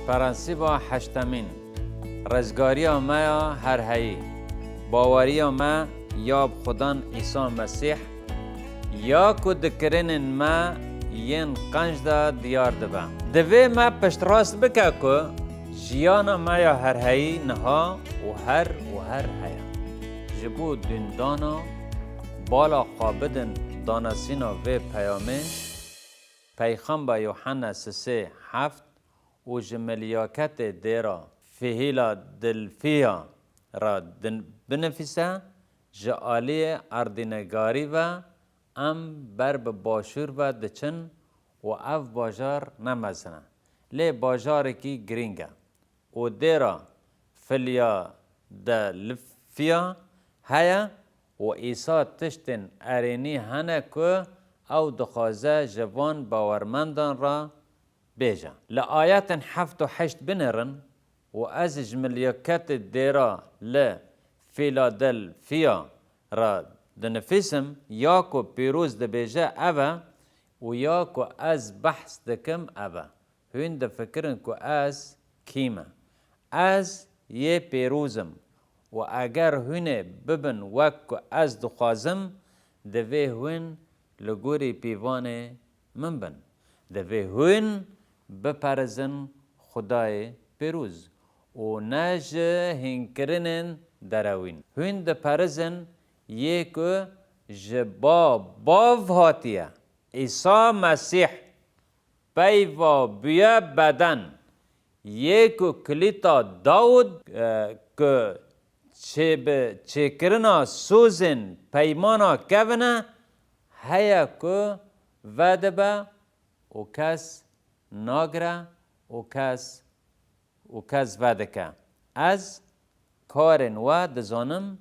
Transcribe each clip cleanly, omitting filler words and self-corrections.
پرنسیبا هشتمین رزگاری ما هر هایی باوری ما یا خدان عیسی مسیح یا که دکرین ما ین قنج دا دیار دبا دوی ما پشت راست بکه که جیانا ما یا هر هایی نها و هر هیا جبو دندانا بالا خوابدن دانسینا و پیامه پیغمبر با یوحنا 3:7 و جملیاکت دیرا فهیلا دلفیا را بنفیسه جعالی اردینگاری و ام بر باشور و دچن و اف باجار نمزنه لی باجار کی گرینگه و دیرا فلیا دلفیا هیا و ایسا تشتن ارینی هنه که او دخوازه جوان باورمندان را بیجا لآیات 7 و 8 بنرن و از جملیاکت دیرا لفیلادلفیا را دنفسم یا که پیروز دبیجه اوه و یا که از بحث دکم اوه هون دفکرن که از کیمه از یه پیروزم و اگر هونه ببن وک از دخوازم دوی هون لگوری پیوان من بن دوی هون بپرزن خدای پیروز و نج هنکرنن دروین هون دپرزن یک جبا باو هاتیه عیسی مسیح پیوا بیا بدن یک کلیتا داود که چه کرنا سوزن پیمانا کونه هیا که ودبه و کس ناگره و کس ودکه از کارن و دزانم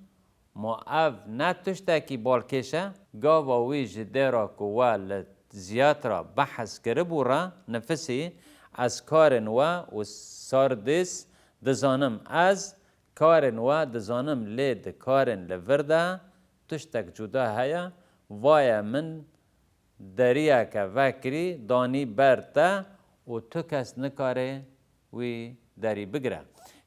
ما او نتشته کی بالکشه گاوا وی جده را که و زیاد را بحث کربو را نفسی از کارن و ساردیس دزانم از کارن و دزانم لید کارن لورده تشتک جدا هیا وای من دریا که وکری دانی برتا و تو کس نکاره وی داری بگره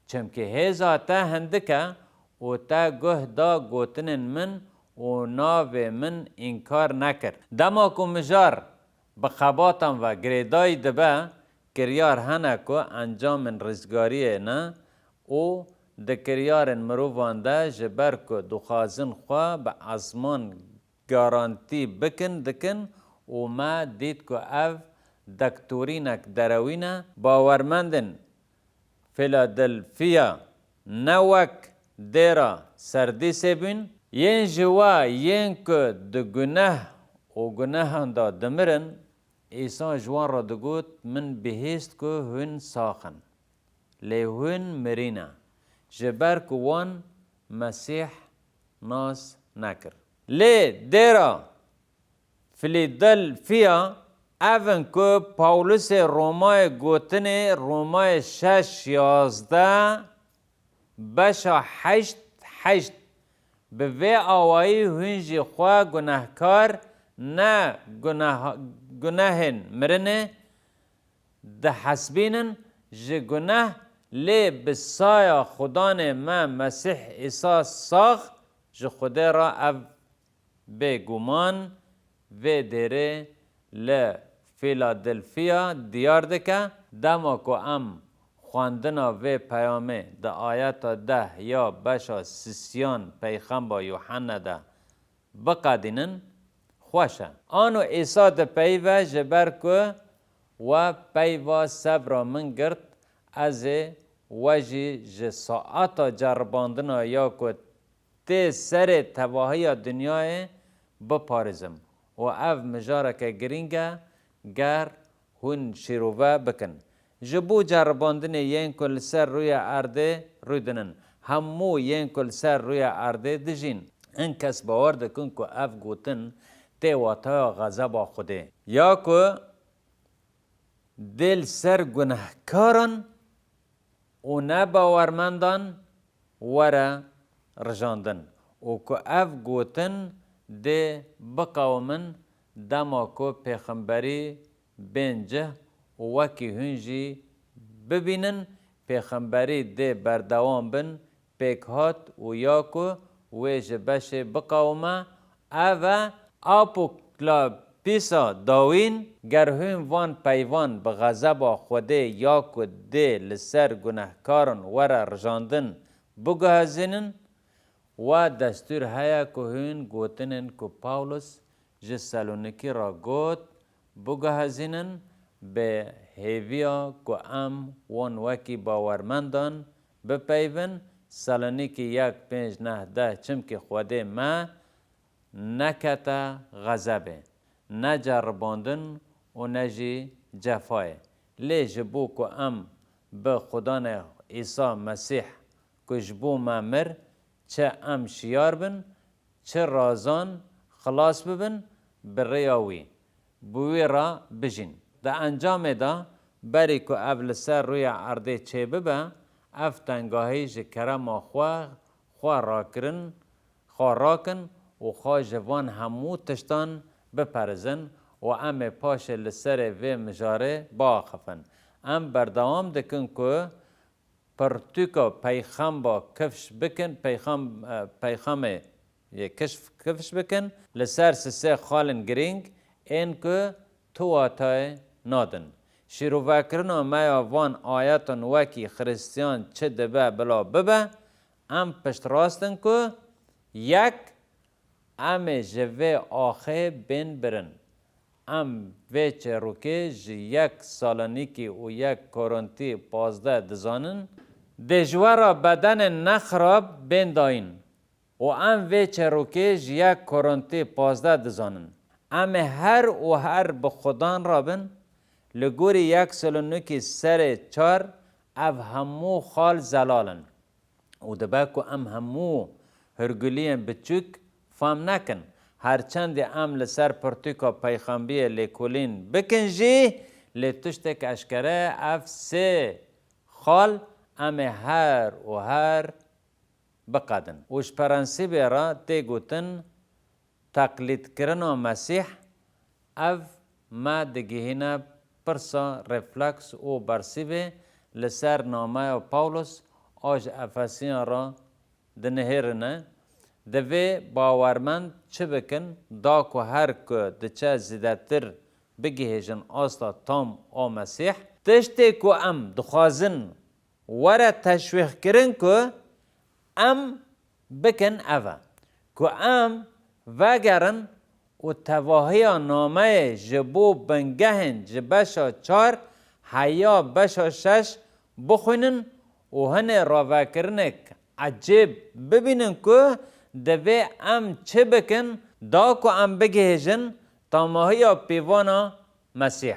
چمکه هزا تا هندکه و تا گه دا گوتنن من و ناو من انکار نکر دما کو مجار بخباتم و گریدای دبه کریار هنه که انجام من رزگاریه نه و دکریارن مرووان ده جبر که دخوازن خواه به آسمان گارانتی دکن و ما دید که او دکتورینک دروینه باورمندن فیلادلفیا نوک دیرا سردیسه بین ین جوا ین که ده گناه و گناهان دا دمرن ایسا جوان را دگوت من بهیست که هون ساخن لی هون مرینه جبر که وان مسیح ناس نکر لی دیرا فیلادلفیا اون که پاولوس رومای گوتن رومای 6:11 بشا 8:8 به وی آوایی هنجی خواه گناهکار نه گناهن مرنه ده حسبینن جه گناه لی بسایا خدان ما مسیح عیسی ساخ جه خدا را او به گمان و دیره ل فیلادلفیا دیار دکه دما کو ام خواندنا و پیامه ده آیت 10 یا بشا سیسیان پیغمبر یوحنا ده بقدینن خوشه آنو عیسی ده پیوه جبر که و پیوه صبر من گرد از وجه جساعت جرباندنا یا که تی سر تواهی دنیای بپارزم و او مجاره که گرینگه گر هون شیروه بکن جبو جرباندن ین کل سر روی ارده روی دنن همو ین کل سر روی ارده دجین این کس باور دکن که اف گوتن تی واتا غضب خوده یا که دل سر گناهکاران و نباورمندان وره رجاندن و که اف گوتن ده بقومن دما کو پیغمبری بنجه و وکی هنجی ببینن پیغمبری ده بردوام بن پیک هات و یاکو ویج بشه بقومه او آپو کلا پیسا داوین گرهون وان پیوان به غضب خوده یاکو ده لسر گناهکارن ور رجاندن بگهزینن و دستور هیا که هون گوتنن که پاولوس جه سالونیکی را گوت بگهزینن به هیویا که ام وان وکی باورمندان بپیون سالونیکی 1:5-9 چمکی خوده ما نکتا غضبه نجرباندن و نجی جفای لی جبو که ام به خدان عیسی مسیح که جبو ما مر چه ام شیار بن چه رازان خلاص ببن بریاوی بوی را بجین دا انجام دا بری که اول سر روی عرضه چه ببه اف تنگاهی جه کرم خواه راکن و خواه جوان همو تشتان بپرزن و ام پاش لسر و مجاره با خفن ام بردوام دکن که پرتوکا پیخم با کفش بکن پیخم کفش بکن لسر سه خالن گرینگ این که تو آتای نادن شیرو وکرنا میا وان آیاتن وکی خریستیان چه دبه بلا ببه ام پشت راستن که یک ام جوه آخه بین برن ام ویچ روکه یک سالانیکی و یک کورنتی 15 دزانن دجوارا بدن نخراب بین داین و ام ویچ روکه یک کورنتی 15 دزانن ام هر به خدان رابن لگوری یک سالانیکی سر 4 او همو خال زلالن و دباکو ام همو هرگولین بچوک فهم نکن هرچند ام لسر پرتوکا پیخنبی لیکولین بکنجی لیتوشتک اشکره اف سه خال ام هر بقدن وش پرنسیب را تی گوتن تقلید کرنا مسیح اف ما دگیهینا پرسا رفلکس او برسیبه لسر نامه پاولوس آج افسیان را دنهرنه دوی باورمند چه بکن دا که هر که دچه زیدتر بگیهجن آستا تام او مسیح تشتی که ام دخوازن وره تشویق کرن که ام بکن اوه که ام وگرن و تواهی نامه جبو بنگهن جبشا 4 حیا بشا 6 بخونن و هنه راوه کرنک عجیب ببینن که دوی ام چه بکن دا که ام بگهجن تا ماهی پیوانا مسیح